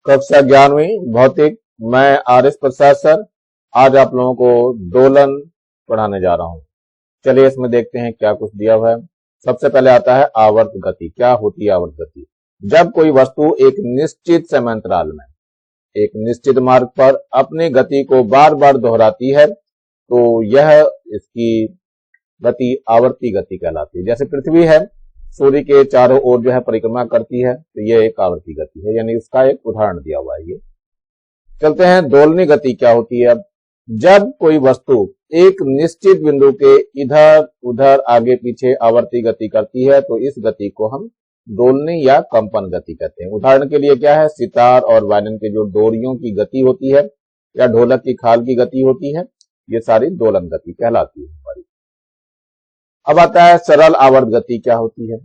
कक्षा 11वीं भौतिक। मैं आर.एस. प्रसाद सर आज आप लोगों को दोलन पढ़ाने जा रहा हूं। चलिए इसमें देखते हैं क्या कुछ दिया हुआ है। सबसे पहले आता है आवर्त गति। क्या होती है आवर्त गति? जब कोई वस्तु एक निश्चित समयांतराल में एक निश्चित मार्ग पर अपनी गति को बार बार दोहराती है तो यह इसकी गति आवर्ती गति कहलाती है। जैसे पृथ्वी है, सूर्य के चारों ओर जो है परिक्रमा करती है, तो यह एक आवर्ती गति है, यानी इसका एक उदाहरण दिया हुआ है। ये चलते हैं दोलनी गति क्या होती है। जब कोई वस्तु एक निश्चित बिंदु के इधर उधर आगे पीछे आवर्ती गति करती है तो इस गति को हम दोलनी या कंपन गति कहते हैं। उदाहरण के लिए क्या है, सितार और वायलिन के जो डोरियों की गति होती है या ढोलक की खाल की गति होती है, ये सारी दोलन गति कहलाती है हमारी। अब आता है सरल आवर्त गति क्या होती है।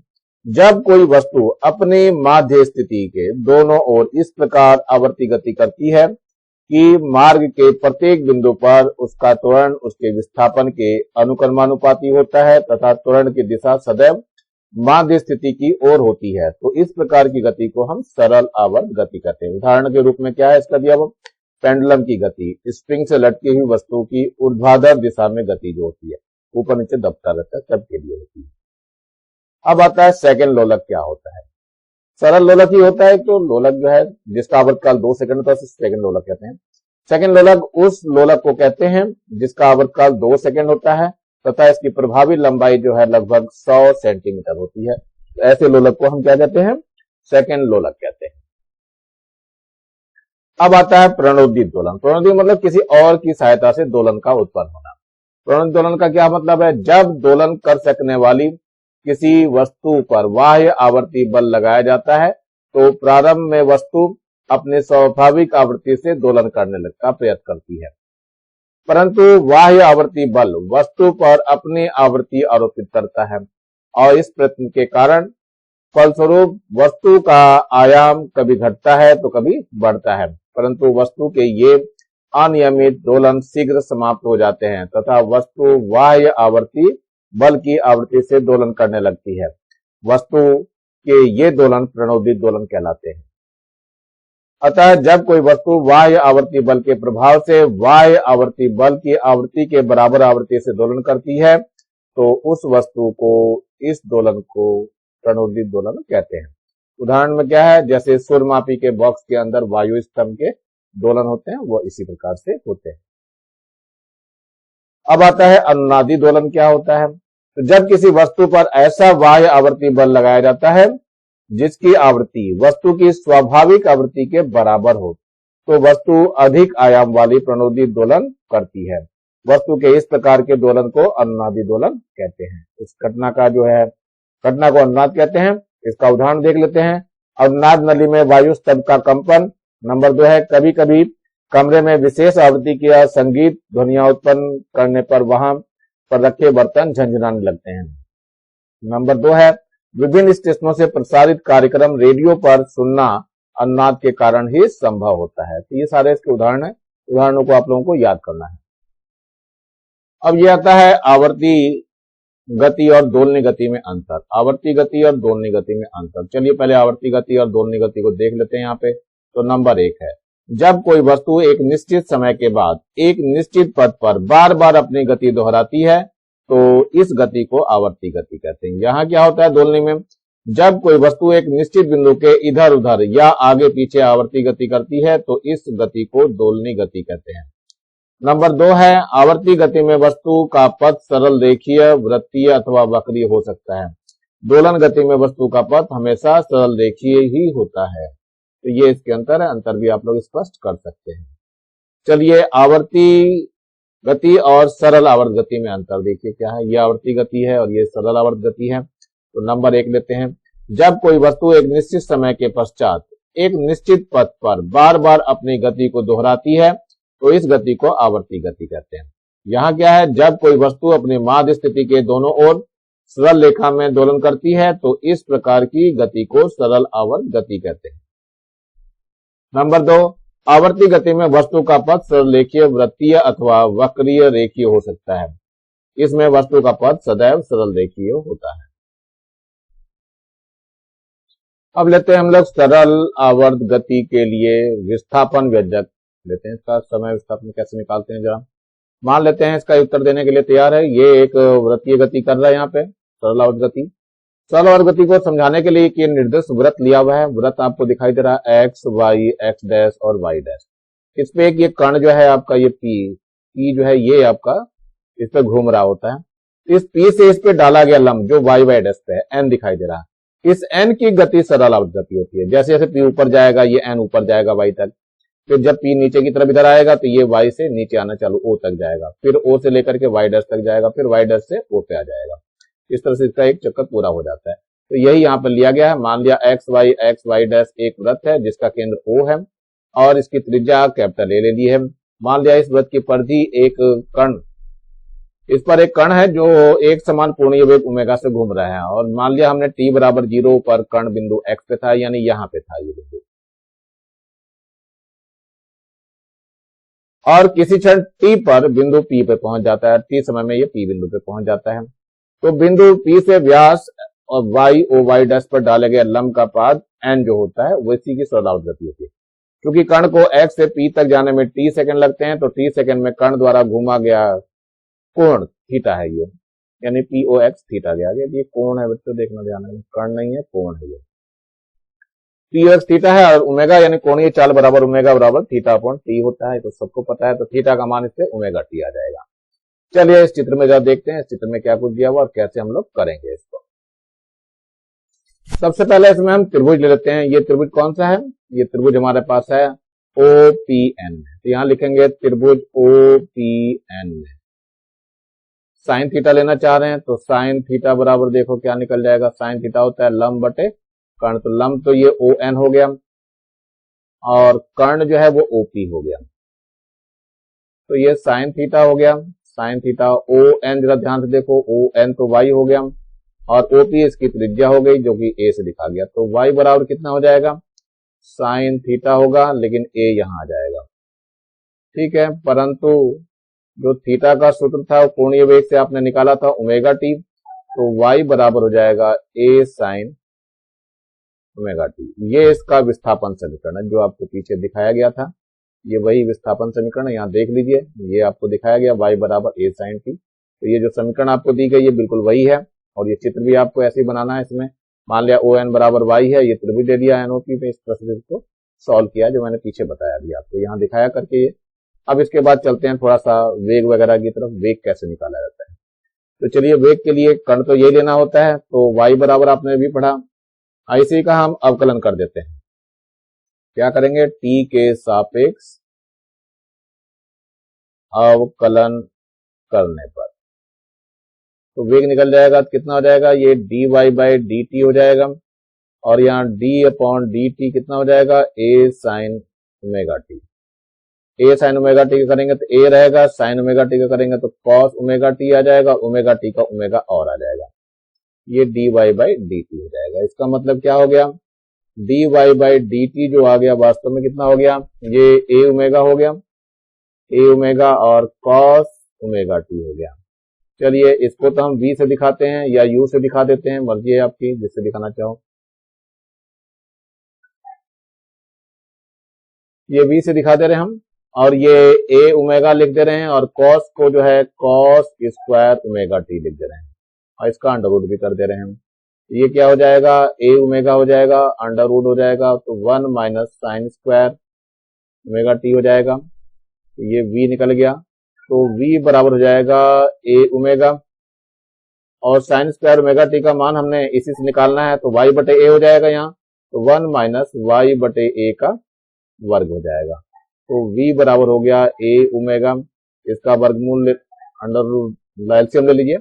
जब कोई वस्तु अपने माध्य स्थिति के दोनों ओर इस प्रकार आवर्ती गति करती है कि मार्ग के प्रत्येक बिंदु पर उसका त्वरण उसके विस्थापन के अनुक्रमानुपाती होता है तथा त्वरण की दिशा सदैव माध्य स्थिति की ओर होती है, तो इस प्रकार की गति को हम सरल आवर्त गति कहते हैं। उदाहरण के रूप में क्या है इसका दिया, वो पेंडुलम की गति, स्प्रिंग से लटकी हुई वस्तु की ऊर्ध्वाधर दिशा में गति जो होती है, ऊपर नीचे दबता रहता है, तब के लिए होती है। अब आता है सेकंड लोलक क्या होता है। सरल लोलक ही होता है, तो लोलक जो है जिसका आवर्तकाल 2 सेकंड होता है उसे सेकंड लोलक कहते हैं। सेकंड लोलक उस लोलक को कहते हैं जिसका आवर्तकाल 2 सेकंड होता है तथा इसकी प्रभावी लंबाई जो है लगभग 100 सेंटीमीटर होती है। तो ऐसे लोलक को हम क्या कहते हैं, सेकंड लोलक कहते हैं। अब आता है प्रणोदित दोलन। प्रणोदित मतलब किसी और की सहायता से दोलन का उत्पन्न होना। प्रणोदित दोलन का क्या मतलब है, जब दोलन कर सकने वाली किसी वस्तु पर बाह्य आवर्ती बल लगाया जाता है तो प्रारंभ में वस्तु अपने स्वाभाविक आवृत्ति से दोलन करने का प्रयत्न करती है, परंतु बाह्य आवर्ती बल वस्तु पर अपनी आवृत्ति आरोपित करता है और इस प्रयत्न के कारण फलस्वरूप वस्तु का आयाम कभी घटता है तो कभी बढ़ता है, परंतु वस्तु के ये अनियमित दोलन शीघ्र समाप्त हो जाते हैं तथा वस्तु बाह्य आवर्ती बल की आवृत्ति से दोलन करने लगती है। वस्तु के ये दोलन प्रणोदित दोलन कहलाते हैं। अतः जब कोई वस्तु बाह्य आवर्ती बल के प्रभाव से बाह्य आवर्ती बल की आवृत्ति के बराबर आवृत्ति से दोलन करती है तो उस वस्तु को इस दोलन को प्रणोदित दोलन कहते हैं। उदाहरण में क्या है, जैसे सुरमापी के बॉक्स के अंदर वायु स्तंभ के दोलन होते हैं, वो इसी प्रकार से होते हैं। अब आता है अनुनादी दोलन क्या होता है। तो जब किसी वस्तु पर ऐसा बाह्य आवर्ती बल लगाया जाता है जिसकी आवृत्ति वस्तु की स्वाभाविक आवृत्ति के बराबर हो तो वस्तु अधिक आयाम वाली प्रणोदित दोलन करती है। वस्तु के इस प्रकार के दोलन को अनुनादी दोलन कहते हैं। इस घटना को अनुनाद कहते हैं। इसका उदाहरण देख लेते हैं। अनुनाद नली में वायु स्तंभ का कंपन। नंबर 2 है, कभी कभी कमरे में विशेष आवृत्ति की संगीत ध्वनियां उत्पन्न करने पर वहां पर रखे बर्तन झंझनाने लगते हैं। नंबर 2 है, विभिन्न स्टेशनों से प्रसारित कार्यक्रम रेडियो पर सुनना अनुनाद के कारण ही संभव होता है। तो ये सारे इसके उदाहरण हैं। उदाहरणों को आप लोगों को याद करना है। अब ये आता है आवर्ती गति और दोलनी गति में अंतर। आवर्ती गति और दोलनी गति में अंतर। चलिए पहले आवर्ती गति और दोलनी गति को देख लेते हैं। यहाँ पे तो नंबर 1 है, जब कोई वस्तु एक निश्चित समय के बाद एक निश्चित पथ पर बार बार अपनी गति दोहराती है तो इस गति को आवर्ती गति कहते हैं। यहाँ क्या होता है दोलनी में, जब कोई वस्तु एक निश्चित बिंदु के इधर उधर या आगे पीछे आवर्ती गति करती है तो इस गति को दोलनी गति कहते हैं। नंबर 2 है, आवर्ती गति में वस्तु का पथ सरल रेखीय वृत्तीय अथवा वक्रीय हो सकता है। दोलन गति में वस्तु का पथ हमेशा सरल रेखीय ही होता है। तो ये इसके अंतर है, अंतर भी आप लोग स्पष्ट कर सकते हैं। चलिए आवर्ती गति और सरल आवर्त गति में अंतर देखिए क्या है। ये आवर्ती गति है और ये सरल आवर्त गति है। तो नंबर 1 लेते हैं, जब कोई वस्तु एक निश्चित समय के पश्चात एक निश्चित पथ पर बार बार अपनी गति को दोहराती है तो इस गति को आवर्ती गति कहते हैं। यहाँ क्या है, जब कोई वस्तु अपनी माध्य स्थिति के दोनों ओर सरल रेखा में दोलन करती है तो इस प्रकार की गति को सरल आवर्त गति कहते हैं। नंबर 2, आवर्ती गति में वस्तु का पथ सरल रेखीय वृत्तीय अथवा वक्रीय रेखीय हो सकता है। इसमें वस्तु का पथ सदैव सरल रेखीय होता है। अब लेते हैं हम लोग सरल आवर्त गति के लिए विस्थापन व्यंजक लेते हैं। इसका समय विस्थापन कैसे निकालते हैं जरा मान लेते हैं। इसका उत्तर देने के लिए तैयार है। ये एक वृत्तीय गति कर रहा है यहाँ पे सरल आवर्त गति। सरल आवर्त गति को समझाने के लिए ये निर्दिष्ट वृत्त लिया हुआ है। वृत्त आपको दिखाई दे रहा है एक्स वाई एक्स डैश और वाई डैश। इस पे एक ये कण जो है आपका ये पी जो है ये आपका इस पे घूम रहा होता है। इस पी से इस पे डाला गया लंब जो वाई वाई डैश पे है एन दिखाई दे रहा है। इस एन की गति सरल आवर्त गति होती है। जैसे जैसे पी ऊपर जाएगा ये एन ऊपर जाएगा वाई तक। फिर जब पी नीचे की तरफ इधर आएगा तो ये वाई से नीचे आना चालू ओ तक जाएगा। फिर ओ से लेकर के वाई डैश तक जाएगा। फिर वाई डैश से ओ पे आ जाएगा। इस तरह से इसका एक चक्कर पूरा हो जाता है। तो यही यहाँ पर लिया गया है। मान लिया एक्स वाई डैश एक वृत्त है जिसका केंद्र ओ है और इसकी त्रिज्या कैपिटल ए ले ली है। मान लिया इस वृत्त की परिधि एक कण इस पर एक कण है जो एक समान कोणीय वेग ओमेगा से घूम रहा है और मान लिया हमने t बराबर 0 पर कण बिंदु x पे था यानी यहाँ पे था ये बिंदु और किसी क्षण t पर बिंदु p पे पहुंच जाता है। t समय में ये p बिंदु पे पहुंच जाता है। तो बिंदु p से व्यास और वाई डैश पर डाले गए लंब का पाद n जो होता है वो इसी की सरल आवर्त गति होती है। क्योंकि कण को x से p तक जाने में t सेकंड लगते हैं तो t सेकंड में कण द्वारा घूमा गया कोण थीटा है ये यानी POX थीटा गया। ये कोण है बच्चों देखना ध्यान है कण नहीं है कोण है ये POX थीटा है और ओमेगा यानी कोणीय चाल बराबर ओमेगा बराबर थीटा अपॉन टी होता है। तो सबको पता है तो थीटा का मान इससे ओमेगा टी आ जाएगा। चलिए इस चित्र में जरा देखते हैं इस चित्र में क्या कुछ दिया हुआ और कैसे हम लोग करेंगे इसको। सबसे पहले इसमें हम त्रिभुज ले लेते हैं। ये त्रिभुज कौन सा है? ये त्रिभुज हमारे पास है OPN। तो यहां लिखेंगे त्रिभुज OPN। साइन थीटा लेना चाह रहे हैं तो साइन थीटा बराबर देखो क्या निकल जाएगा। साइन थीटा होता है लंब बटे कर्ण। तो लंब तो ये ON हो गया और कर्ण जो है वो OP हो गया। तो ये साइन थीटा हो गया। साइन थीटा ON जरा ध्यान से देखो ON तो y हो गया और OP इसकी त्रिज्या हो गई जो कि a से दिखा गया। तो y बराबर कितना हो जाएगा? साइन थीटा होगा लेकिन a यहां आ जाएगा। ठीक है परंतु जो थीटा का सूत्र था कोणीय वेग से आपने निकाला था ओमेगा टी। तो y बराबर हो जाएगा a साइन ओमेगा टी। ये इसका विस्थापन समीकरण है जो आपको पीछे दिखाया गया था। ये वही विस्थापन समीकरण है। यहाँ देख लीजिए ये आपको दिखाया गया y बराबर a साइन टी। तो ये जो समीकरण आपको दी गई ये बिल्कुल वही है और ये चित्र भी आपको ऐसे ही बनाना है। इसमें मान लिया ON बराबर y है। ये त्रिभुज दे दिया NOP में। इस तरह से इसको सॉल्व किया जो मैंने पीछे बताया अभी आपको यहाँ दिखाया करके। ये अब इसके बाद चलते हैं थोड़ा सा वेग वगैरह की तरफ। वेग कैसे निकाला जाता है तो चलिए वेग के लिए कण तो यही लेना होता है। तो y बराबर आपने भी पढ़ा। ऐसे ही का हम अवकलन कर देते हैं। क्या करेंगे? t के सापेक्ष अवकलन करने पर तो वेग निकल जाएगा। कितना हो जाएगा? ये dy बाई dt हो जाएगा और यहाँ d अपॉन dt कितना हो जाएगा? a sine omega T. a sine omega T का करेंगे तो a रहेगा। साइन ओमेगा टी का करेंगे तो कॉस ओमेगा टी आ जाएगा। ओमेगा टी का ओमेगा और आ जाएगा। ये dy बाई dt हो जाएगा। इसका मतलब क्या हो गया? dy बाई dt जो आ गया वास्तव में कितना हो गया? ये a ओमेगा हो गया। a ओमेगा और कॉस ओमेगा टी हो गया। चलिए इसको तो हम v से दिखाते हैं या u से दिखा देते हैं, मर्जी है आपकी जिससे दिखाना चाहो। ये v से दिखा दे रहे हैं हम और ये a ओमेगा लिख दे रहे हैं और cos को जो है cos स्क्वायर ओमेगा t लिख दे रहे हैं और इसका अंडर रूट भी कर दे रहे हैं हम। ये क्या हो जाएगा? a ओमेगा हो जाएगा अंडर रूट हो जाएगा तो 1 minus sine square omega t हो जाएगा। तो ये v निकल गया। तो v बराबर हो जाएगा a ओमेगा और साइन स्क्वायर ओमेगा टी का मान हमने इसी से निकालना है तो y बटे a हो जाएगा यहाँ। तो 1 माइनस y बटे a का वर्ग हो जाएगा। तो v बराबर हो गया a ओमेगा। इसका वर्गमूल अंडर रूट एलसीएम ले लीजिए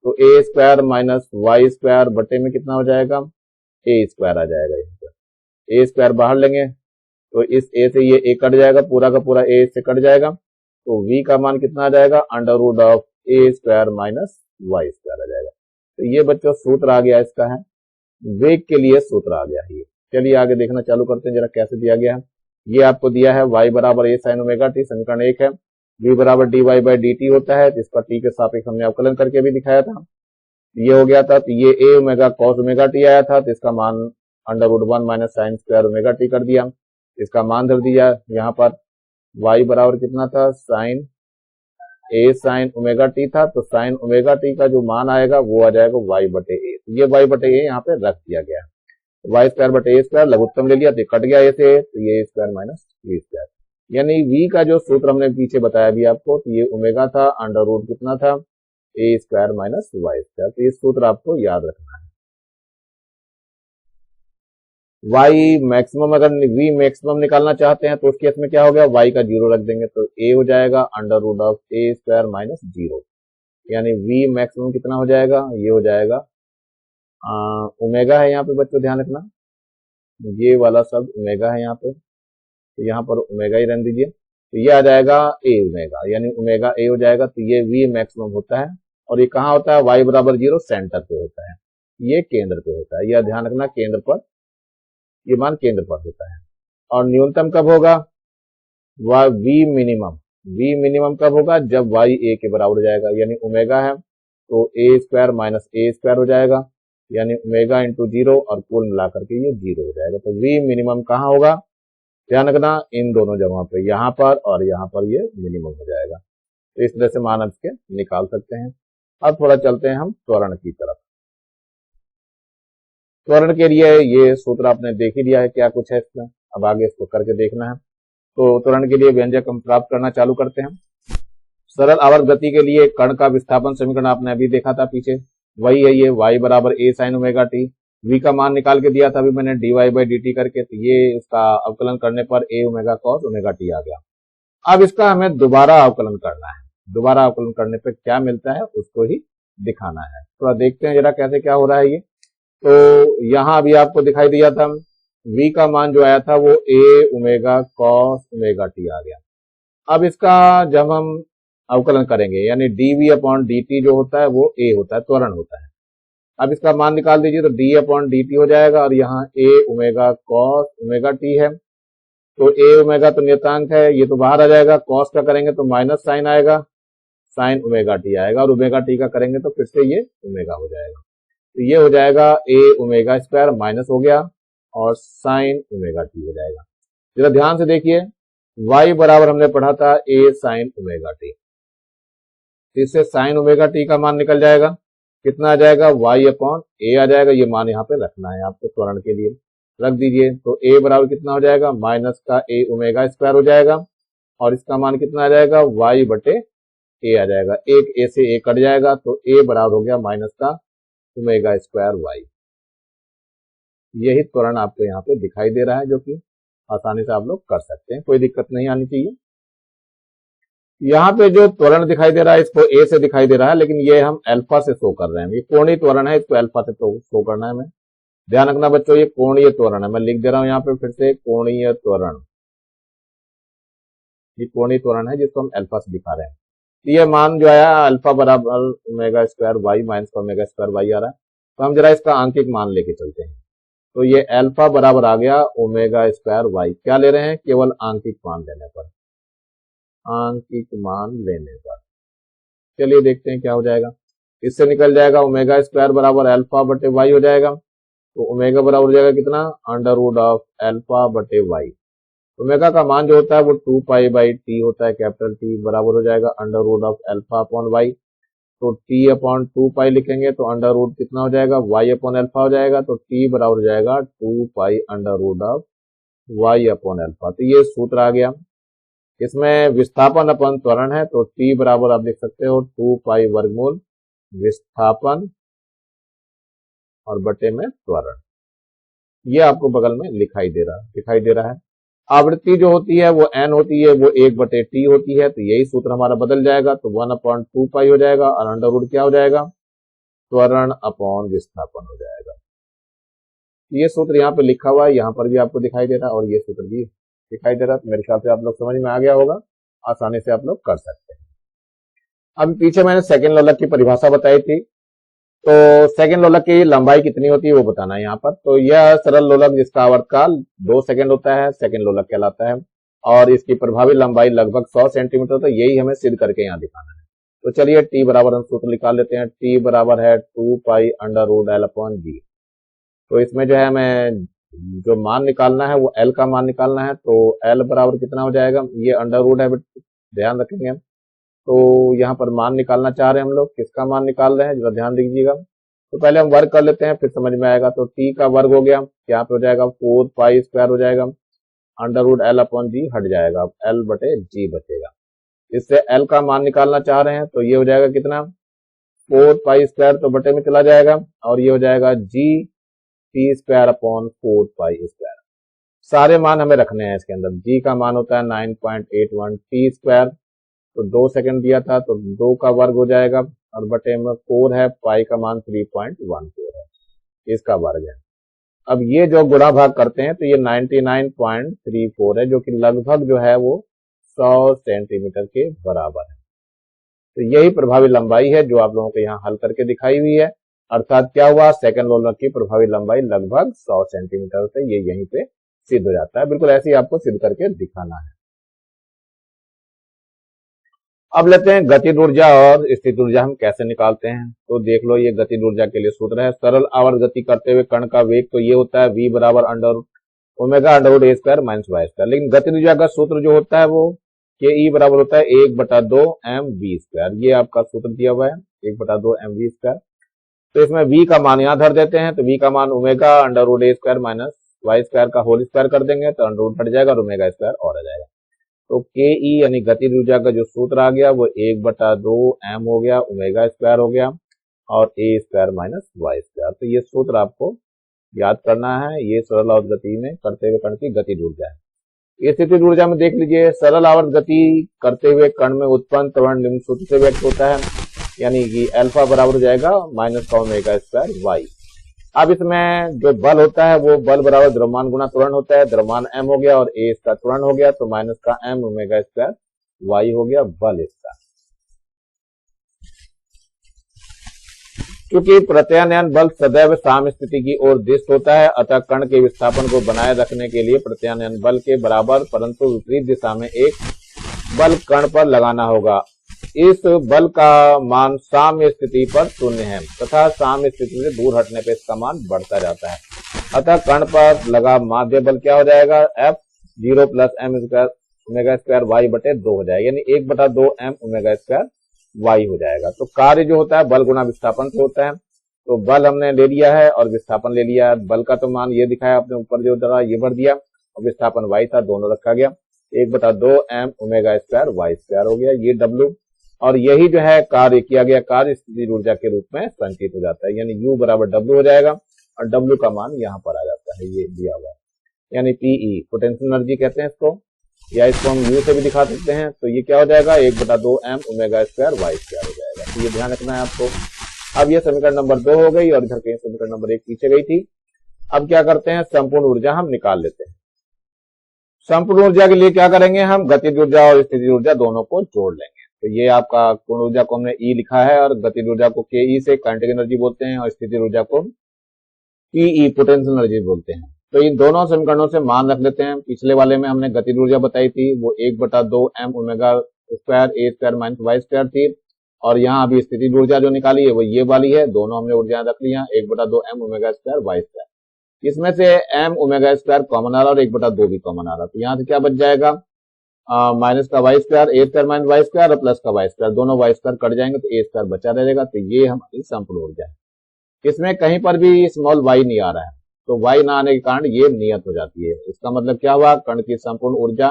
तो a square minus Y square बटे में कितना हो जाएगा? a स्क्वायर आ जाएगा। a स्क्वायर बाहर लेंगे तो इस a से ये a कट जाएगा पूरा का पूरा a से कट जाएगा। तो v का मान कितना आ जाएगा? Under root of a square minus Y square आ जाएगा। तो ये बच्चों सूत्र आ गया इसका है वेग के लिए सूत्र आ गया है। चलिए आगे देखना चालू करते हैं जरा कैसे दिया गया है। ये आपको दिया है y बराबर a साइन ओमेगा टी समीकरण 1 है। v बराबर dy बाई dt होता है जिसका t के सापेक्ष हमने अवकलन करके भी दिखाया था। ये हो गया था तो ये a omega cos omega t आया था तो इसका मान √1 minus sine square omega T कर दिया। इसका मान धर दिया यहाँ पर, y बराबर कितना था, साइन ए साइन ओमेगा टी था, तो साइन ओमेगा टी का जो मान आएगा वो आ जाएगा y बटे ए। ये y बटे ए यहाँ पे रख दिया गया है। वाई स्क्वायर बटे ए स्क्वायर लघुत्तम ले लिया तो कट गया ए से, तो ये स्क्वायर माइनस वी स्क्वायर, यानी v का जो सूत्र हमने पीछे बताया भी आपको, तो ये ओमेगा था, अंडर रूट कितना था, ए स्क्वायर माइनस वाई स्क्वायर। तो ये सूत्र आपको याद रखना है। y मैक्सिमम, अगर v मैक्सिमम निकालना चाहते हैं तो उस केस में क्या हो गया, y का 0 रख देंगे तो a हो जाएगा under root of A square minus 0, यानी v मैक्सिमम कितना हो जाएगा, ये हो जाएगा ओमेगा है यहाँ पे बच्चों ध्यान रखना, ये वाला शब्द ओमेगा है यहाँ पे, तो यहाँ पर ओमेगा ही रहने दीजिए, तो ये आ जाएगा ए ओमेगा, यानी ओमेगा ए हो जाएगा। तो ये v मैक्सिमम होता है और ये कहाँ होता है, y बराबर 0 सेंटर पे होता है, ये केंद्र पे होता है, यह ध्यान रखना, केंद्र पर, ये मान केंद्र पर होता है। और न्यूनतम कब होगा, v मिनिमम कब होगा, जब y a के बराबर हो जाएगा, यानी ओमेगा है तो a square minus A square हो जाएगा, यानी ओमेगा इंटू 0 और कुल मिलाकर के ये 0 हो जाएगा। तो v मिनिमम कहाँ होगा, ध्यान रखना इन दोनों जगहों पे, यहाँ पर और यहाँ पर ये मिनिमम हो जाएगा। तो इस तरह से मान आप इसके निकाल सकते हैं। अब थोड़ा चलते हैं हम त्वरण की तरफ। त्वरण के लिए ये सूत्र आपने देख ही लिया है क्या कुछ है इसमें, अब आगे इसको करके देखना है। तो त्वरण के लिए व्यंजक हम प्राप्त करना चालू करते हैं। सरल आवर्त गति के लिए कण का विस्थापन समीकरण आपने अभी देखा था पीछे, वही है ये, y बराबर ए साइन ओमेगा टी, v का मान निकाल के दिया था अभी मैंने dy बाई डी टी करके, तो ये इसका अवकलन करने पर ए ओमेगा कॉस ओमेगा टी आ गया। अब इसका हमें दोबारा अवकलन करना है, दोबारा अवकलन करने पर क्या मिलता है उसको ही दिखाना है। थोड़ा देखते हैं जरा कैसे क्या हो रहा है ये। तो यहाँ अभी आपको दिखाई दिया था v का मान जो आया था वो ए ओमेगा कॉस ओमेगा टी आ गया। अब इसका जब हम अवकलन करेंगे, यानी dv अपॉन dt जो होता है वो a होता है, त्वरण होता है। अब इसका मान निकाल दीजिए तो d अपॉन dt हो जाएगा, और यहाँ a omega cos omega T है, तो a ओमेगा तो नियतांक है, ये तो बाहर आ जाएगा, कॉस का करेंगे तो माइनस साइन आएगा, साइन ओमेगा टी आएगा, और ओमेगा टी का करेंगे तो फिर से ये ओमेगा हो जाएगा। तो ये हो जाएगा a ओमेगा स्क्वायर माइनस हो गया और साइन ओमेगा टी हो जाएगा। जरा ध्यान से देखिए, y बराबर हमने पढ़ा था a साइन ओमेगा टी, इससे साइन ओमेगा टी का मान निकल जाएगा, कितना आ जाएगा, y अपॉन ए आ जाएगा। ये मान यहाँ पे रखना है आपको त्वरण के लिए, रख दीजिए। तो a बराबर कितना हो जाएगा, माइनस का a ओमेगा स्क्वायर हो जाएगा, और इसका मान कितना आ जाएगा, y बटे ए आ जाएगा, एक a से a कट जाएगा, तो a बराबर हो गया माइनस का ओमेगा स्क्वायर y। यही त्वरण आपको यहाँ पे दिखाई दे रहा है, जो कि आसानी से आप लोग कर सकते हैं, कोई दिक्कत नहीं आनी चाहिए। यहाँ पे जो त्वरण दिखाई दे रहा है इसको a से दिखाई दे रहा है, लेकिन ये हम अल्फा से शो कर रहे हैं, ये कोणीय त्वरण है, इसको अल्फा से तो शो करना है हमें। ध्यान रखना बच्चों, ये कोणीय त्वरण है, मैं लिख दे रहा हूं यहाँ पे फिर से, कोणीय त्वरण, ये कोणीय त्वरण है जिसको हम अल्फा से दिखा रहे हैं। तो ये मान जो आया अल्फा बराबर ओमेगा स्क्वायर वाई माइनस का ओमेगा स्क्वायर वाई आ रहा है, तो हम जरा इसका आंकिक मान लेके चलते हैं। तो ये अल्फा बराबर आ गया ओमेगा स्क्वायर वाई, क्या ले रहे हैं, केवल आंकिक मान लेने पर, आंकिक मान लेने पर। चलिए देखते हैं क्या हो जाएगा, इससे निकल जाएगा ओमेगा स्क्वायर बराबर अल्फा बटे वाई हो जाएगा, तो ओमेगा बराबर हो जाएगा कितना, अंडर रूट ऑफ अल्फा बटे वाई। ओमेगा का मान जो होता है वो 2 पाई बाई टी होता है, कैपिटल टी, बराबर हो जाएगा under root of alpha upon Y. तो टी अपॉन 2 पाई लिखेंगे तो अंडर रूट कितना हो जाएगा, वाई अपॉन अल्फा हो जाएगा, तो टी बराबर हो जाएगा 2 pi under root of Y upon alpha. तो ये सूत्र आ गया। इसमें विस्थापन अपन त्वरण है, तो टी बराबर आप लिख सकते हो 2 पाई वर्गमूल विस्थापन और बटे में त्वरण, ये आपको बगल में दिखाई दे रहा है। आवृत्ति जो होती है वो n होती है, वो 1 बटे टी होती है, तो यही सूत्र हमारा बदल जाएगा, तो 1 अपॉन 2 पाई हो जाएगा, और अंडर रूट क्या हो जाएगा, त्वरण अपॉन विस्थापन हो जाएगा। ये सूत्र यहाँ पे लिखा हुआ है, यहाँ पर भी आपको दिखाई दे रहा है, और ये सूत्र भी दिखाई दे रहा है। तो मेरे ख्याल से आप लोग समझ में आ गया होगा, आसानी से आप लोग कर सकते हैं। अब पीछे मैंने सेकंड लोलक की परिभाषा बताई थी, तो सेकंड लोलक की लंबाई कितनी होती है वो बताना है यहाँ पर। तो यह सरल लोलक जिसका आवर्तकाल 2 सेकंड होता है, सेकंड लोलक कहलाता है, और इसकी प्रभावी लंबाई लगभग 100 सेंटीमीटर, तो यही हमें सिद्ध करके यहाँ दिखाना है। तो चलिए टी बराबर हम सूत्र निकाल लेते हैं, टी बराबर है 2 pi under root l upon g. तो इसमें जो है मैं जो मान निकालना है वो एल का मान निकालना है, तो एल बराबर कितना हो जाएगा, ये अंडर रूट है, ध्यान रखेंगे हम। तो यहाँ पर मान निकालना चाह रहे हैं हम लोग, किसका मान निकाल रहे हैं जरा ध्यान दीजिएगा। तो पहले हम वर्ग कर लेते हैं फिर समझ में आएगा। तो टी का वर्ग हो गया, यहाँ पे हो जाएगा 4 पाई स्क्वायर हो जाएगा, अंडर रूट एल अपॉन जी हट जाएगा, अब एल बटे जी बचेगा। इससे एल का मान निकालना चाह रहे हैं तो ये हो जाएगा कितना, 4 पाई स्क्वायर तो बटे में चला जाएगा, और ये हो जाएगा G T square upon 4 pi square. सारे मान हमें रखने हैं इसके अंदर। जी का मान होता है 9.81 टी स्क्वायर, तो 2 सेकंड दिया था तो 2 का वर्ग हो जाएगा, और बटे में 4 है, पाई का मान 3.14 है, इसका वर्ग है। अब ये जो गुणा भाग करते हैं तो ये 99.34 है, जो कि लगभग जो है वो 100 सेंटीमीटर के बराबर है। तो यही प्रभावी लंबाई है जो आप लोगों को यहाँ हल करके दिखाई हुई है। अर्थात क्या हुआ, सेकंड रोलर की प्रभावी लंबाई लगभग 100 सेंटीमीटर से ये यहीं पे सिद्ध हो जाता है। बिल्कुल ऐसे ही आपको सिद्ध करके दिखाना है। अब लेते हैं गतिज ऊर्जा और स्थिति ऊर्जा हम कैसे निकालते हैं। तो देख लो, ये गतिज ऊर्जा के लिए सूत्र है। सरल आवर्त गति करते हुए कण का वेग तो ये होता है v बराबर अंडर ओमेगा अंडर रूट ए स्क्वायर माइनस वाई स्क्वायर। लेकिन गतिज ऊर्जा का सूत्र जो होता है वो के ई बराबर होता है 1/2 mv स्क्वायर। ये आपका सूत्र दिया हुआ है 1/2 mv स्क्वायर। तो इसमें v का मान यहां धर देते हैं, तो v का मान ओमेगा अंडर रूट ए स्क्वायर माइनस वाई स्क्वायर का होल स्क्वायर कर देंगे तो अंडर रूट हट जाएगा और ओमेगा स्क्वायर और आ जाएगा। तो के ई यानी गतिज ऊर्जा का जो सूत्र आ गया वो 1/2 m हो गया, ओमेगा स्क्वायर हो गया और ए स्क्वायर माइनस वाई स्क्वायर। तो ये सूत्र आपको याद करना है। ये सरल आवर्त गति में करते हुए कण की गतिज ऊर्जा है। स्थितिज ऊर्जा में देख लीजिए, सरल आवर्त गति करते हुए कण में उत्पन्न त्वरण निम्न सूत्र से व्यक्त होता है, यानी कि अल्फा बराबर हो जाएगा माइनस का ओमेगा स्क्वायर वाई। अब इसमें जो बल होता है वो बल बराबर द्रव्यमान गुना त्वरण होता है। द्रव्यमान m हो गया और a इसका त्वरण हो गया, तो माइनस का m ओमेगा स्क्वायर y हो गया बल इसका। क्योंकि प्रत्यानयन बल सदैव साम्य स्थिति की ओर दिष्ट होता है, अतः कण के विस्थापन को बनाए रखने के लिए प्रत्यानयन बल के बराबर परंतु विपरीत दिशा में एक बल कण पर लगाना होगा। इस बल का मान साम्य स्थिति पर 0 है तथा साम्य स्थिति से दूर हटने पर इसका मान बढ़ता जाता है। अतः कण पर लगा माध्य बल क्या हो जाएगा, F0 plus m square omega square Y बटे 2 हो जाएगा, यानी 1/2 m ओमेगा स्क्वायर वाई हो जाएगा। तो कार्य जो होता है बल गुना विस्थापन से होता है। तो बल हमने ले लिया है और विस्थापन ले लिया है। बल का तो मान ये दिखाया आपने ऊपर जो दरा ये भर दिया और विस्थापन वाई था, दोनों रखा गया। 1/2 m omega square Y square हो गया ये W, और यही जो है कार्य किया गया कार्य स्थितिज ऊर्जा के रूप में संचित हो जाता है, यानी U बराबर W हो जाएगा और W का मान यहाँ पर आ जाता है, ये दिया हुआ है, यानी PE पोटेंशियल एनर्जी कहते हैं इसको, या इसको हम U से भी दिखा सकते हैं। तो ये क्या हो जाएगा 1/2 m omega square Y square हो जाएगा। तो ये ध्यान रखना है आपको। अब ये समीकरण नंबर 2 हो गई और इधर कहीं समीकरण नंबर 1 पीछे गई थी। अब क्या करते हैं, संपूर्ण ऊर्जा हम निकाल लेते हैं। संपूर्ण ऊर्जा के लिए क्या करेंगे, हम गतिज ऊर्जा और स्थितिज ऊर्जा दोनों को जोड़ लेंगे। तो ये आपका पूर्ण ऊर्जा को हमने E लिखा है और गतिज ऊर्जा को KE से काइनेटिक एनर्जी बोलते हैं और स्थितिज ऊर्जा को PE पोटेंशियल एनर्जी बोलते हैं। तो इन दोनों समीकरणों से मान रख लेते हैं। पिछले वाले में हमने गतिज ऊर्जा बताई थी वो 1/2 m ओमेगा स्क्वायर ए स्क्वायर माइनस वाई स्क्वायर थी, और यहाँ अभी स्थितिज ऊर्जा जो निकाली है वो ये वाली है। दोनों हमने ऊर्जा रख ली है 1/2 m omega square Y square. इसमें से m ओमेगा स्क्वायर कॉमन आ रहा और 1/2 भी कॉमन आ रहा, तो यहाँ से क्या बच जाएगा, माइनस का वाई स्क्वायर ए स्क्वायर माइनस वाई स्क्वायर और प्लस का वाई स्क्वायर, दोनों वाई स्क्वायर कट जाएंगे तो ए स्क्वायर बचा रहेगा। तो ये हमारी संपूर्ण ऊर्जा है। इसमें कहीं पर भी स्मॉल वाई नहीं आ रहा है, तो वाई ना आने के कारण ये नियत हो जाती है। इसका मतलब क्या हुआ, कण की संपूर्ण ऊर्जा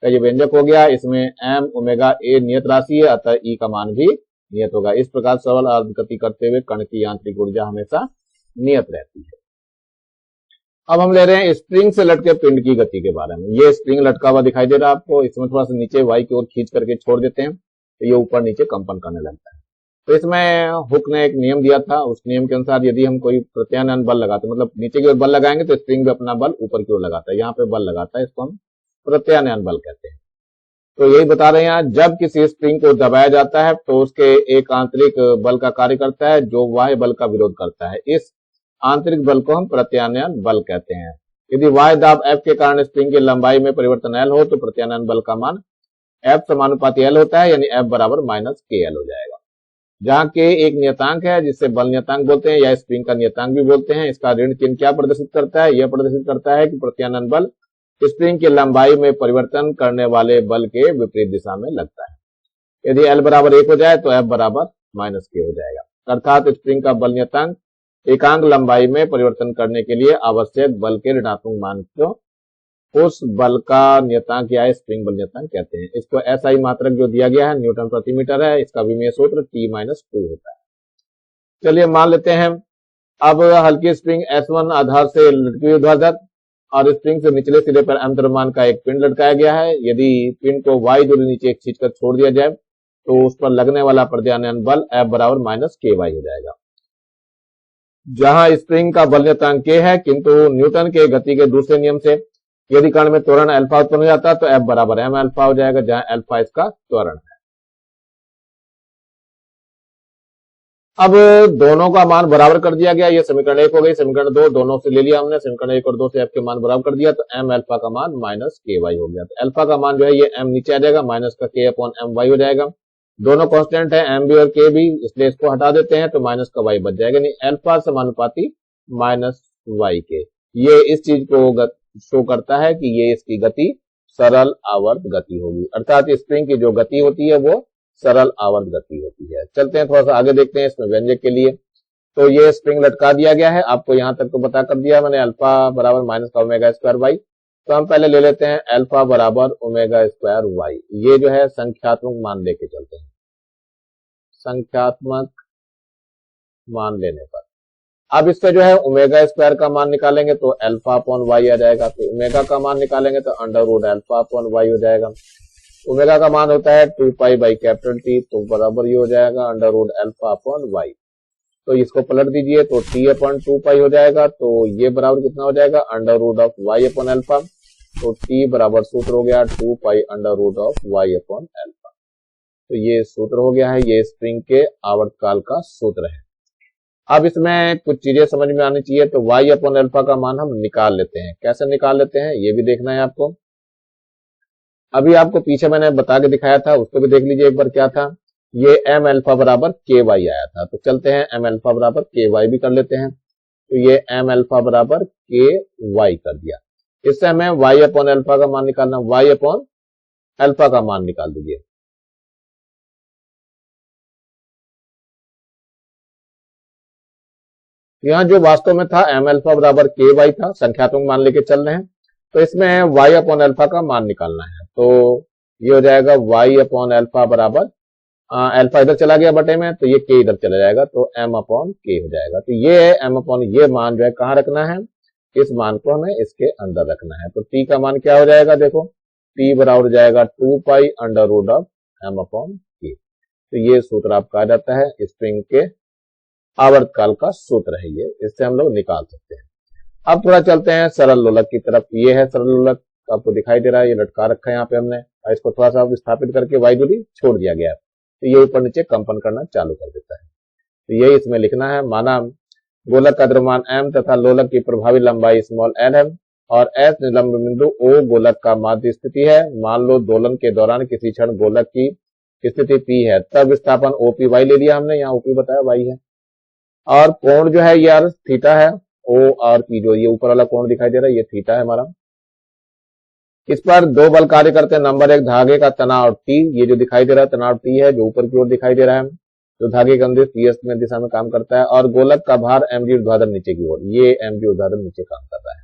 का ये व्यंजक हो गया। इसमें m ओमेगा ए नियत राशि है, अतः E का मान भी नियत होगा। इस प्रकार सरल आवर्त गति करते हुए कण की यांत्रिक ऊर्जा हमेशा नियत रहती है। अब हम ले रहे हैं स्प्रिंग से लटके पिंड की गति के बारे में। ये स्प्रिंग लटका हुआ दिखाई दे रहा है आपको, इसमें थोड़ा सा नीचे वाई की ओर खींच करके छोड़ देते हैं तो ये ऊपर नीचे कंपन करने लगता है। तो इसमें हुक ने एक नियम दिया था, उस नियम के अनुसार यदि हम कोई प्रत्यानयन बल लगाते मतलब नीचे की ओर बल लगाएंगे तो स्प्रिंग भी अपना बल ऊपर की ओर लगाता है, यहाँ पे बल लगाता है, इसको हम प्रत्यानयन बल कहते हैं। तो यही बता रहे हैं, जब किसी स्प्रिंग को दबाया जाता है तो उसके एक आंतरिक बल का कार्य करता है जो बाह्य बल का विरोध करता है। इस आंतरिक बल को हम प्रत्यानयन बल कहते हैं। यदि बाह्य दाब F के कारण स्प्रिंग की लंबाई में परिवर्तन L हो तो प्रत्यानयन बल का मान F समानुपाती L होता है, यानी F बराबर माइनस KL हो जाएगा। जहां के एक नियतांक है जिससे बल नियतांक बोलते हैं या स्प्रिंग का नियतांक भी बोलते हैं। इसका ऋण चिन्ह क्या प्रदर्शित करता है? यह प्रदर्शित करता है कि प्रत्यानयन बल स्प्रिंग की लंबाई में परिवर्तन करने वाले बल के विपरीत दिशा में लगता है। यदि L बराबर 1 हो जाए तो F बराबर -k हो जाएगा। अर्थात स्प्रिंग का बल नियतांक एकांक लंबाई में परिवर्तन करने के लिए आवश्यक बल के ऋणात्मक मान को उस बल का नियतांक या स्प्रिंग बल नियतांक कहते हैं। इसको SI मात्रक जो दिया गया है न्यूटन प्रति मीटर है, इसका विमीय सूत्र T-2 होता है। चलिए मान लेते हैं अब हल्की स्प्रिंग S1 आधार से लटकी ऊर्ध्वाधर और स्प्रिंग से निचले सिरे पर m द्रव्यमान का एक पिंड लटकाया गया है। यदि पिंड को y दूरी नीचे खींचकर छोड़ दिया जाए तो उस पर लगने वाला प्रत्यानयन बल F बराबर -ky हो जाएगा। जहां स्प्रिंग का बल नियतांक k है, किंतु न्यूटन के गति के दूसरे नियम से यदि कण में त्वरण अल्फा उत्पन्न हो जाता है तो F बराबर m अल्फा हो जाएगा, जहां अल्फा इसका त्वरण है। अब दोनों का मान बराबर कर दिया गया। ये समीकरण 1 हो गई, समीकरण 2 दोनों से ले लिया हमने, समीकरण 1 और 2 से F के मान बराबर कर दिया तो m अल्फा का मान -ky हो गया। तो अल्फा का मान जो है ये m नीचे आ जाएगा, माइनस का k अपॉन my हो जाएगा। दोनों कांस्टेंट है m भी और k भी, इसलिए इसको हटा देते हैं तो माइनस का y बच जाएगा, यानी अल्फा समानुपाती -y ये इस चीज को शो करता है कि ये इसकी गति सरल आवर्त गति होगी। अर्थात स्प्रिंग की जो गति होती है वो सरल आवर्त गति होती है। चलते हैं थोड़ा सा आगे देखते हैं इसमें व्यंजक के लिए। तो ये स्प्रिंग लटका दिया गया है, आपको यहां तक तो पता कर दिया मैंने, अल्फा बराबर माइनस का ओमेगा स्क्वायर वाई। तो हम पहले ले लेते हैं अल्फा बराबर ओमेगा स्क्वायर वाई। ये जो है संख्यात्मक मान लेके चलते हैं। संख्यात्मक मान लेने पर अब इसका जो है ओमेगा स्क्वायर का मान निकालेंगे तो अल्फा अपॉन वाई आ जाएगा। तो ओमेगा का मान निकालेंगे तो under root alpha upon Y हो जाएगा। ओमेगा का मान होता है 2 बाई कैपिटल टी, तो बराबर ये हो जाएगा under root alpha upon Y. तो इसको पलट दीजिए तो टी अपॉन 2 हो जाएगा, तो ये बराबर कितना हो जाएगा under root of Y upon alpha. तो टी बराबर सूत्र हो गया 2 under root of Y upon alpha. तो ये सूत्र हो गया है, ये स्प्रिंग के आवर्तकाल का सूत्र है। अब इसमें कुछ चीजें समझ में आनी चाहिए, तो y अपॉन अल्फा का मान हम निकाल लेते हैं। कैसे निकाल लेते हैं ये भी देखना है आपको। अभी आपको पीछे मैंने बता के दिखाया था, उसको भी देख लीजिए एक बार क्या था। ये m अल्फा बराबर ky आया था, तो चलते हैं m अल्फा बराबर ky भी कर लेते हैं। तो ये m अल्फा बराबर ky कर दिया। इससे हमें y अपॉन अल्फा का मान निकालना, y अपॉन अल्फा का मान निकाल दीजिए। यहाँ जो वास्तव में था m अल्फा बराबर ky था, संख्यात्मक मान लेके चल रहे हैं, तो इसमें y अपॉन अल्फा का मान निकालना है। तो ये हो जाएगा y अपॉन अल्फा बराबर अल्फा इधर चला गया बटे में, तो ये k इधर चला जाएगा, तो m अपॉन k हो जाएगा। तो ये है m अपॉन ये मान जो है कहाँ रखना है, इस मान को हमें इसके अंदर रखना है। तो t का मान क्या हो जाएगा, देखो t बराबर हो जाएगा 2 under root of m upon k। तो ये सूत्र आपका आ जाता है, स्प्रिंग के आवर्तकाल का सूत्र है ये, इससे हम लोग निकाल सकते हैं। अब थोड़ा चलते हैं सरल लोलक की तरफ। ये है सरल लोलक, आपको दिखाई दे रहा है, ये लटका रखा है यहाँ पे हमने, और इसको थोड़ा सा विस्थापित करके वाई दूरी छोड़ दिया गया है, तो ये ऊपर नीचे कंपन करना चालू कर देता है। तो यही इसमें लिखना है, माना गोलक का द्रव्यमान m तथा लोलक की प्रभावी लंबाई स्मॉल l है और s निलंब बिंदु o गोलक का माध्य स्थिति है। मान लो दोलन के दौरान किसी क्षण गोलक की स्थिति p है, तब विस्थापन OPy ले लिया हमने, यहाँ OP बताया y है, और कोण जो है यार थीटा है, ओ और पी जो ये ऊपर वाला कोण दिखाई दे रहा है ये थीटा है हमारा। इस पर दो बल कार्य करते हैं। नंबर 1 धागे का तनाव T, ये जो दिखाई दे रहा है तनाव T है जो ऊपर की ओर दिखाई दे रहा है, जो धागे के अंदर PS में दिशा में काम करता है, और गोलक का भार mg ऊर्ध्वाधर नीचे की ओर, ये mg ऊर्ध्वाधर नीचे काम कर रहा है।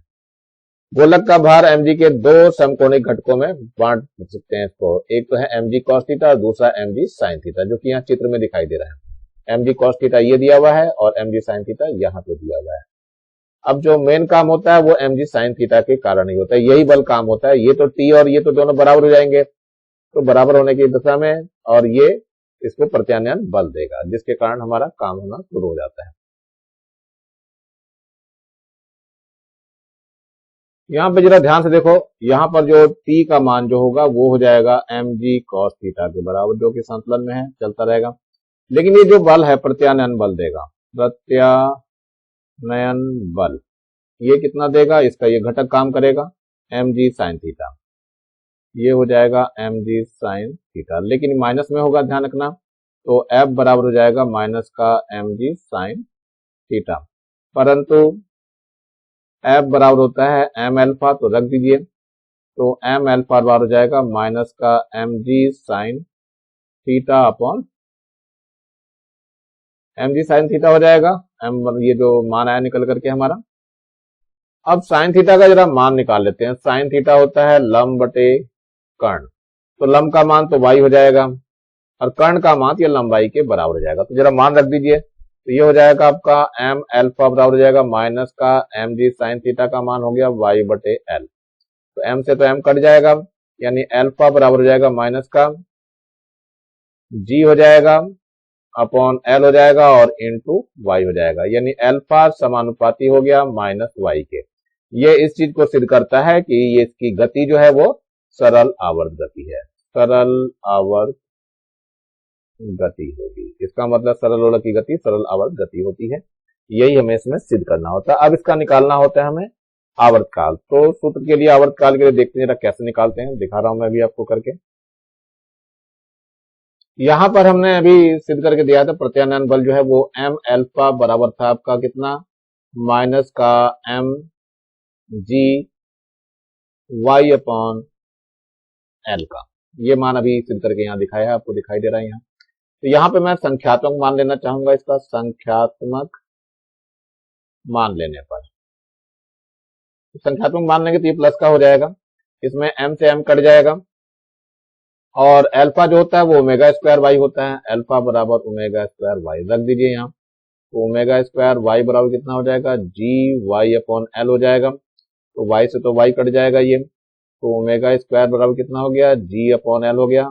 गोलक का भार mg के दो समकोणिक घटकों में बांट सकते हैं इसको, एक तो है mg cos थीटा और दूसरा mg sin थीटा, जो कि यहाँ चित्र में दिखाई दे रहा है। mg cos थीटा ये दिया हुआ है और mg sin थीटा यहाँ पे दिया हुआ है। अब जो मेन काम होता है वो mg sin थीटा के कारण ही होता है, यही बल काम होता है। ये तो t और ये तो दोनों बराबर हो जाएंगे, तो बराबर होने की दशा में, और ये इसको प्रत्यानयन बल देगा, जिसके कारण हमारा काम होना शुरू हो जाता है। यहाँ पे जरा ध्यान से देखो, यहाँ पर जो t का मान जो होगा वो हो जाएगा mg cos थीटा के बराबर, जो कि संतुलन में है, चलता रहेगा। लेकिन ये जो बल है प्रत्यानयन बल देगा, प्रत्यानयन बल ये कितना देगा, इसका ये घटक काम करेगा mg sin थीटा, ये हो जाएगा mg sin थीटा, लेकिन माइनस में होगा, ध्यान रखना। तो एफ बराबर हो जाएगा माइनस का mg साइन थीटा, परंतु एफ बराबर होता है एम एल्फा, तो रख दीजिए। तो एम एल्फा बराबर हो जाएगा माइनस का mg sine theta upon mg sine theta हो जाएगा। एम ये जो मान आया निकल करके हमारा। अब साइन थीटा का जरा मान निकाल लेते हैं। साइन थीटा होता है लंब बटे कर्ण, तो लंब का मान तो y हो जाएगा और कर्ण का मान ये लंबाई के बराबर हो जाएगा। तो जरा मान रख दीजिए, तो ये हो जाएगा आपका एम एल्फा बराबर हो जाएगा माइनस का mg साइन थीटा का मान हो गया y बटे एल। तो m से तो m कट जाएगा, यानी एल्फा बराबर हो जाएगा माइनस का g हो जाएगा अपॉन एल हो जाएगा और इंटू वाई हो जाएगा, यानी एल्फा समानुपाती हो गया माइनस वाई के। ये इस चीज को सिद्ध करता है कि ये इसकी गति जो है वो सरल आवर्त गति है, सरल आवर्त गति होगी। इसका मतलब सरल लोलक की गति सरल आवर्त गति होती है, यही हमें इसमें सिद्ध करना होता है। अब इसका निकालना होता है हमें आवर्तकाल। तो सूत्र के लिए आवर्तकाल के लिए देखते हैं जरा कैसे निकालते हैं, दिखा रहा हूं मैं अभी आपको करके। यहां पर हमने अभी सिद्ध करके दिया था प्रत्यानयन बल जो है वो एम एल्फा बराबर था आपका कितना, माइनस का M G Y upon L का। ये मान अभी सिद्ध करके यहाँ दिखाया है, आपको दिखाई दे रहा है यहाँ। तो यहाँ पे मैं संख्यात्मक मान लेना चाहूंगा, इसका संख्यात्मक मान लेने पर, संख्यात्मक मान लेंगे तो ये प्लस का हो जाएगा, इसमें m से m कट जाएगा और अल्फा जो होता है वो ओमेगा स्क्वायर वाई होता है। अल्फा बराबर ओमेगा स्क्वायर वाई रख दीजिए यहाँ। तो ओमेगा स्क्वायर वाई बराबर कितना हो जाएगा, जी वाई अपॉन एल हो जाएगा। तो वाई से तो वाई कट जाएगा ये, तो ओमेगा स्क्वायर बराबर कितना हो गया, जी अपॉन एल हो गया।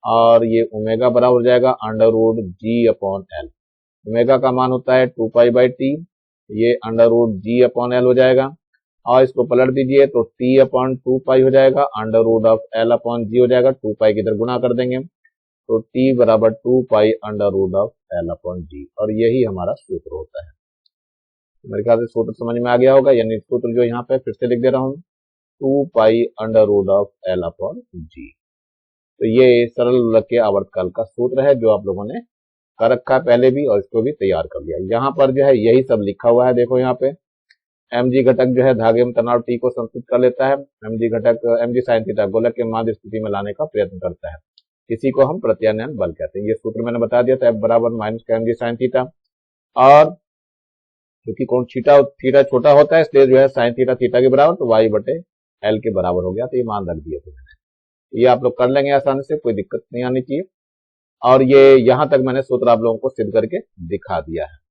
और ये ओमेगा बराबर हो जाएगा अंडर रूट जी अपॉन एल। ओमेगा का मान होता है 2 पाई बाई टी, ये अंडर रूट जी अपॉन एल हो जाएगा। और इसको पलट दीजिए तो t अपॉन 2 पाई हो जाएगा, under root of l upon g हो जाएगा। 2 पाई की इधर गुना कर देंगे तो t बराबर 2 pi under root of l upon g, और यही हमारा सूत्र होता है। मेरे ख्याल से सूत्र समझ में आ गया होगा, यानी सूत्र जो यहाँ पे फिर से लिख दे रहा हूँ, 2 pi under root of l upon g. तो ये सरल लोलक के आवर्तकाल का सूत्र है जो आप लोगों ने कर रखा है पहले भी और इसको भी तैयार कर लिया। यहाँ पर जो है यही सब लिखा हुआ है, देखो यहाँ पे mg घटक जो है धागे में तनाव T को संतुलित कर लेता है। mg घटक mg साइन थीटा गोलक के माध्य स्थिति में लाने का प्रयत्न करता है, इसी को हम प्रत्यानयन बल कहते हैं। ये सूत्र मैंने बता दिया था, F बराबर माइनस का mg साइन थीटा, और क्योंकि कौन थीटा छोटा होता है इसलिए जो है साइन थीटा थीटा के बराबर, तो y बटे एल के बराबर हो गया। तो ये मान रख दिया था मैंने, ये आप लोग कर लेंगे आसानी से, कोई दिक्कत नहीं आनी चाहिए। और ये यहां तक मैंने सूत्र आप लोगों को सिद्ध करके दिखा दिया है।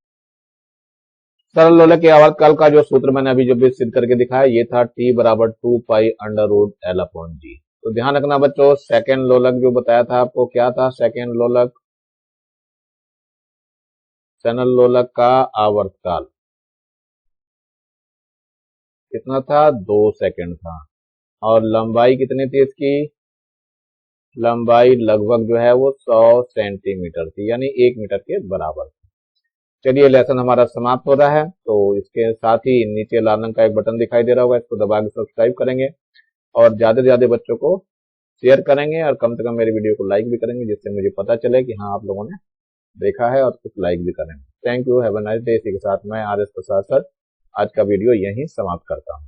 सरल लोलक के आवर्तकाल का जो सूत्र मैंने अभी जो भी सिद्ध करके दिखाया ये था t बराबर 2 pi under root l upon g. तो ध्यान रखना बच्चों, सेकेंड लोलक जो बताया था आपको क्या था, सेकेंड लोलक, सरल लोलक का आवर्तकाल कितना था, 2 सेकेंड था। और लंबाई कितनी थी इसकी, लंबाई लगभग जो है वो 100 सेंटीमीटर थी, यानी 1 मीटर के बराबर। चलिए लेसन हमारा समाप्त हो रहा है। तो इसके साथ ही नीचे लाल रंग का एक बटन दिखाई दे रहा होगा, इसको दबा के सब्सक्राइब करेंगे और ज्यादा से ज्यादा बच्चों को शेयर करेंगे और कम से कम मेरी वीडियो को लाइक भी करेंगे, जिससे मुझे पता चले कि हाँ आप लोगों ने देखा है और कुछ लाइक भी करेंगे। Thank you, have a nice day. इसी के साथ मैं आर एस प्रसाद सर आज का वीडियो यहीं समाप्त करता हूँ।